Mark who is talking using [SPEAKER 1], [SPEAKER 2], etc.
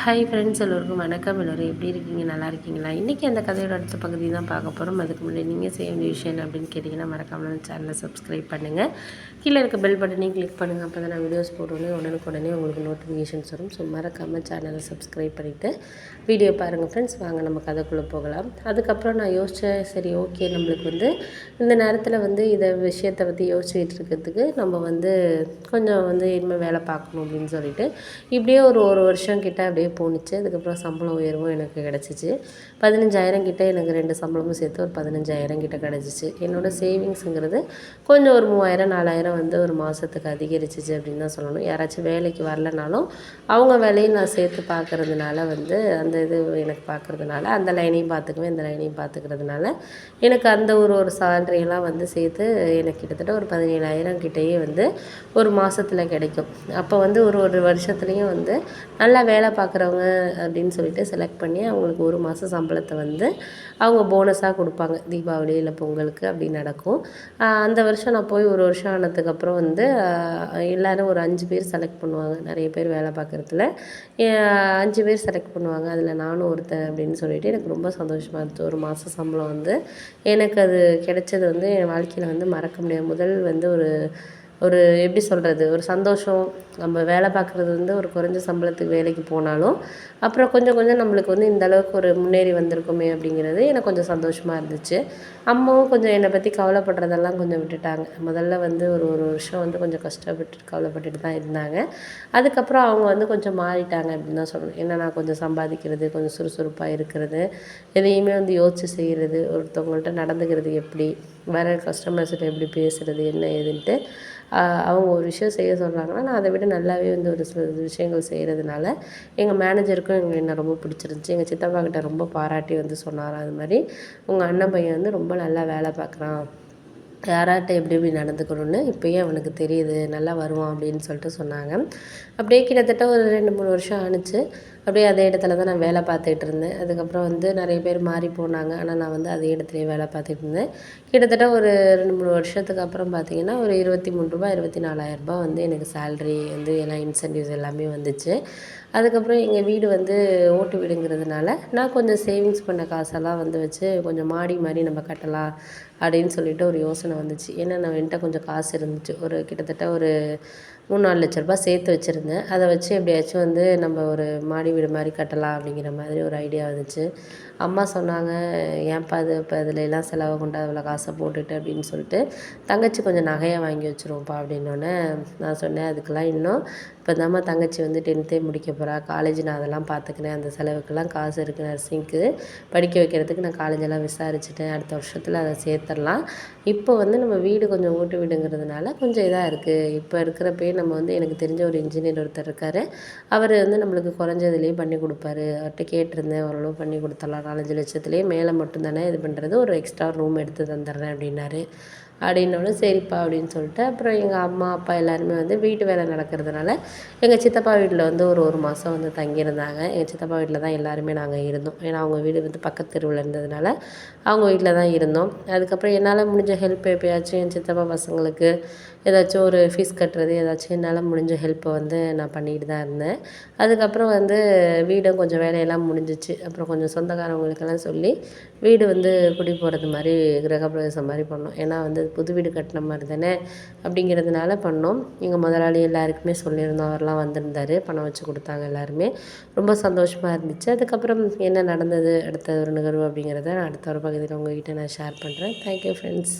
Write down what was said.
[SPEAKER 1] Hi friends, எல்லோருக்கும் வணக்கம். எல்லோரும் எப்படி இருக்கீங்க? நல்லா இருக்கீங்களா? இன்றைக்கி அந்த கதையோட அடுத்த பகுதி தான் பார்க்க போகிறோம். அதுக்கு முன்னாடி நீங்கள் செய்ய வேண்டிய விஷயம் என்ன அப்படின்னு கேட்டிங்கன்னா, மறக்காமல் சேனலை சப்ஸ்கிரைப் பண்ணுங்கள். கீழே இருக்க பெல் பட்டனையும் கிளிக் பண்ணுங்கள். அப்போ தான் நான் வீடியோஸ் போட்டோன்னே உடனுக்குடனே உங்களுக்கு நோட்டிஃபிகேஷன்ஸ் வரும். ஸோ மறக்காமல் சேனலை சப்ஸ்கிரைப் பண்ணிவிட்டு வீடியோ பாருங்கள் ஃப்ரெண்ட்ஸ். வாங்க நம்ம கதைக்குள்ளே போகலாம். அதுக்கப்புறம் நான் யோசித்தேன், சரி ஓகே, நம்மளுக்கு இந்த நேரத்தில் இதை விஷயத்தை பற்றி யோசிச்சுக்கிட்டு இருக்கிறதுக்கு நம்ம கொஞ்சம் இனிமேல் வேலை பார்க்கணும் அப்படின்னு சொல்லிட்டு இப்படியே ஒரு வருஷம் கிட்ட அப்படியே போணுச்சு. அதுக்கப்புறம் சம்பளம் உயர்வும் எனக்கு கிடச்சிச்சு. 15,000 கிட்ட எனக்கு 2 சம்பளமும் சேர்த்து ஒரு 15,000 கிட்ட கிடச்சிச்சு. என்னோடய சேவிங்ஸுங்கிறது கொஞ்சம் ஒரு 3,000 4,000 ஒரு மாதத்துக்கு அதிகரிச்சிச்சு அப்படின்னு தான் சொல்லணும். யாராச்சும் வேலைக்கு வரலனாலும் அவங்க வேலையை நான் சேர்த்து பார்க்குறதுனால அந்த இது எனக்கு பார்க்குறதுனால அந்த லைனையும் பார்த்துக்குவேன், இந்த லைனையும் பார்த்துக்கிறதுனால எனக்கு அந்த ஒரு சேலரியெல்லாம் சேர்த்து எனக்கு கிட்டத்தட்ட ஒரு 17,000 கிட்டேயே ஒரு மாதத்தில் கிடைக்கும். அப்போ ஒரு வருஷத்துலேயும் நல்லா வேலை பார்க்குறவங்க அப்படின்னு சொல்லிட்டு செலக்ட் பண்ணி அவங்களுக்கு ஒரு மாத சம்பளத்தை அவங்க போனஸாக கொடுப்பாங்க. தீபாவளி இல்லை பொங்கலுக்கு அப்படி நடக்கும். அந்த வருஷம் நான் போய் ஒரு வருஷம் ஆனதுக்கப்புறம் எல்லோரும் ஒரு 5 பேர் செலக்ட் பண்ணுவாங்க. நிறைய பேர் வேலை பார்க்குறதுல 5 பேர் செலக்ட் பண்ணுவாங்க. அதில் நானும் ஒருத்தன் அப்படின்னு சொல்லிட்டு எனக்கு ரொம்ப சந்தோஷமாக இருந்துச்சு. ஒரு மாத சம்பளம் எனக்கு அது கிடைச்சது என் வாழ்க்கையில் மறக்க முடியாது. முதல் ஒரு ஒரு எப்படி சொல்கிறது, ஒரு சந்தோஷம். நம்ம வேலை பார்க்குறது ஒரு குறைஞ்ச சம்பளத்துக்கு வேலைக்கு போனாலும் அப்புறம் கொஞ்சம் கொஞ்சம் நம்மளுக்கு இந்த அளவுக்கு ஒரு முன்னேறி வந்திருக்குமே அப்படிங்கிறது எனக்கு கொஞ்சம் சந்தோஷமாக இருந்துச்சு. அம்மாவும் கொஞ்சம் என்னை பற்றி கவலைப்படுறதெல்லாம் கொஞ்சம் விட்டுட்டாங்க. முதல்ல ஒரு வருஷம் கொஞ்சம் கஷ்டப்பட்டு கவலைப்பட்டுட்டு தான் இருந்தாங்க. அதுக்கப்புறம் அவங்க கொஞ்சம் மாறிட்டாங்க அப்படின்னு தான் சொல்லணும். ஏன்னா நான் கொஞ்சம் சம்பாதிக்கிறது, கொஞ்சம் சுறுசுறுப்பாக இருக்கிறது, எதையுமே யோசித்து செய்கிறது, ஒருத்தவங்கள்ட்ட நடந்துக்கிறது எப்படி, வர கஸ்டமர்ஸ்கிட்ட எப்படி பேசுகிறது, என்ன ஏதுன்ட்டு அவங்க ஒரு விஷயம் செய்ய சொல்கிறாங்கன்னா நான் அதை விட நல்லாவே ஒரு சில விஷயங்கள் செய்கிறதுனால எங்கள் மேனேஜருக்கும் என்ன ரொம்ப பிடிச்சிருந்துச்சி. எங்கள் சித்தப்பா கிட்ட ரொம்ப பாராட்டி சொன்னாராம். அது மாதிரி உங்கள் அண்ணன் பையன் ரொம்ப நல்லா வேலை பார்க்குறான், யார்கிட்ட எப்படி எப்படி நடந்துக்கணும்னு இப்போயே அவனுக்கு தெரியுது, நல்லா வருவான் அப்படின்னு சொல்லிட்டு சொன்னாங்க. அப்படியே கிட்டத்தட்ட ஒரு 2-3 வருஷம் ஆணுச்சு. அப்படியே அதே இடத்துல தான் நான் வேலை பார்த்துக்கிட்டு இருந்தேன். அதுக்கப்புறம் நிறைய பேர் மாறி போனாங்க. ஆனால் நான் அதே இடத்துலையே வேலை பார்த்துட்டு இருந்தேன். கிட்டத்தட்ட ஒரு 2-3 வருஷத்துக்கு அப்புறம் பார்த்திங்கன்னா ஒரு ரூ. 23,000 24,000 எனக்கு சேல்ரி எல்லாம் இன்சென்டிவ்ஸ் எல்லாமே வந்துச்சு. அதுக்கப்புறம் எங்கள் வீடு ஓட்டு வீடுங்கிறதுனால நான் கொஞ்சம் சேவிங்ஸ் பண்ண காசெல்லாம் வச்சு கொஞ்சம் மாடி மாதிரி நம்ம கட்டலாம் அப்படின்னு சொல்லிட்டு ஒரு யோசனை வந்துச்சு. ஏன்னா நான் என்கிட்ட கொஞ்சம் காசு இருந்துச்சு. ஒரு கிட்டத்தட்ட ஒரு 3-4 லட்ச ரூபா சேர்த்து வச்சுருந்தேன். அதை வச்சு எப்படியாச்சும் நம்ம ஒரு மாடி வீடு மாதிரி கட்டலாம் அப்படிங்கிற மாதிரி ஒரு ஐடியா வந்துச்சு. அம்மா சொன்னாங்க, ஏன்ப்பா அது இப்போ அதில் எல்லாம் செலவை கொண்டு அவ்வளோ காசை போட்டுட்டு அப்படின்னு சொல்லிட்டு தங்கச்சி கொஞ்சம் நகையாக வாங்கி வச்சுருவோம்ப்பா அப்படின்னோடனே நான் சொன்னேன், அதுக்கெல்லாம் இன்னும் இப்போ தாம்மா தங்கச்சி 10th முடிக்க போகிறா, காலேஜ் நான் அதெல்லாம் பார்த்துக்கினேன், அந்த செலவுக்கெல்லாம் காசு இருக்குது, நர்சிங்க்கு படிக்க வைக்கிறதுக்கு நான் காலேஜெல்லாம் விசாரிச்சுட்டேன், அடுத்த வருஷத்தில் அதை சேர்த்துடலாம். இப்போ நம்ம வீடு கொஞ்சம் ஓட்டு வீடுங்கிறதுனால கொஞ்சம் இதாக இருக்குது. இப்போ இருக்கிறப்பே நம்ம எனக்கு தெரிஞ்ச ஒரு இன்ஜினியர் ஒருத்தர் இருக்கார். அவர் நம்மளுக்கு குறைஞ்சதுலேயே பண்ணி கொடுப்பாரு. அவர்கிட்ட கேட்டிருந்தேன், ஓரளவு பண்ணி கொடுத்துடலாம், 4-5 லட்சத்துலேயே மேலே மட்டும் தானே இது பண்ணுறது, ஒரு எக்ஸ்ட்ரா ரூம் எடுத்து தந்துடுறேன் அப்படின்னாரு. அப்படின்னோடனே சரிப்பா அப்படின்னு சொல்லிட்டு அப்புறம் எங்கள் அம்மா அப்பா எல்லாருமே வீட்டு வேலை நடக்கிறதுனால எங்கள் சித்தப்பா வீட்டில் ஒரு மாதம் தங்கியிருந்தாங்க. எங்கள் சித்தப்பா வீட்டில் தான் எல்லாருமே நாங்கள் இருந்தோம். ஏன்னா அவங்க வீடு பக்கத்து தெருவில் இருந்ததுனால அவங்க வீட்டில் தான் இருந்தோம். அதுக்கப்புறம் என்னால் முடிஞ்ச ஹெல்ப் எப்போயாச்சும் என் சித்தப்பா பசங்களுக்கு ஏதாச்சும் ஒரு ஃபீஸ் கட்டுறது, ஏதாச்சும் என்னால் முடிஞ்ச ஹெல்ப்பை நான் பண்ணிக்கிட்டு தான் இருந்தேன். அதுக்கப்புறம் வீடும் கொஞ்சம் வேலையெல்லாம் முடிஞ்சிச்சு. அப்புறம் கொஞ்சம் சொந்தக்காரவங்களுக்கெல்லாம் சொல்லி வீடு குடி போகிறது மாதிரி கிரகப்பிரவேசம் மாதிரி பண்ணோம். ஏன்னா புது வீடு கட்டின மாதிரி தானே அப்படிங்கிறதுனால பண்ணோம். எங்கள் முதலாளி எல்லாருக்குமே சொல்லியிருந்தோம், அவரெலாம் வந்திருந்தார், பணம் வச்சு கொடுத்தாங்க எல்லாருமே. ரொம்ப சந்தோஷமாக இருந்துச்சு. அதுக்கப்புறம் என்ன நடந்தது அடுத்த ஒரு நிகழ்வு அப்படிங்கிறத நான் அடுத்த ஒரு பகுதியில் உங்கள்கிட்ட நான் ஷேர் பண்ணுறேன். Thank you friends.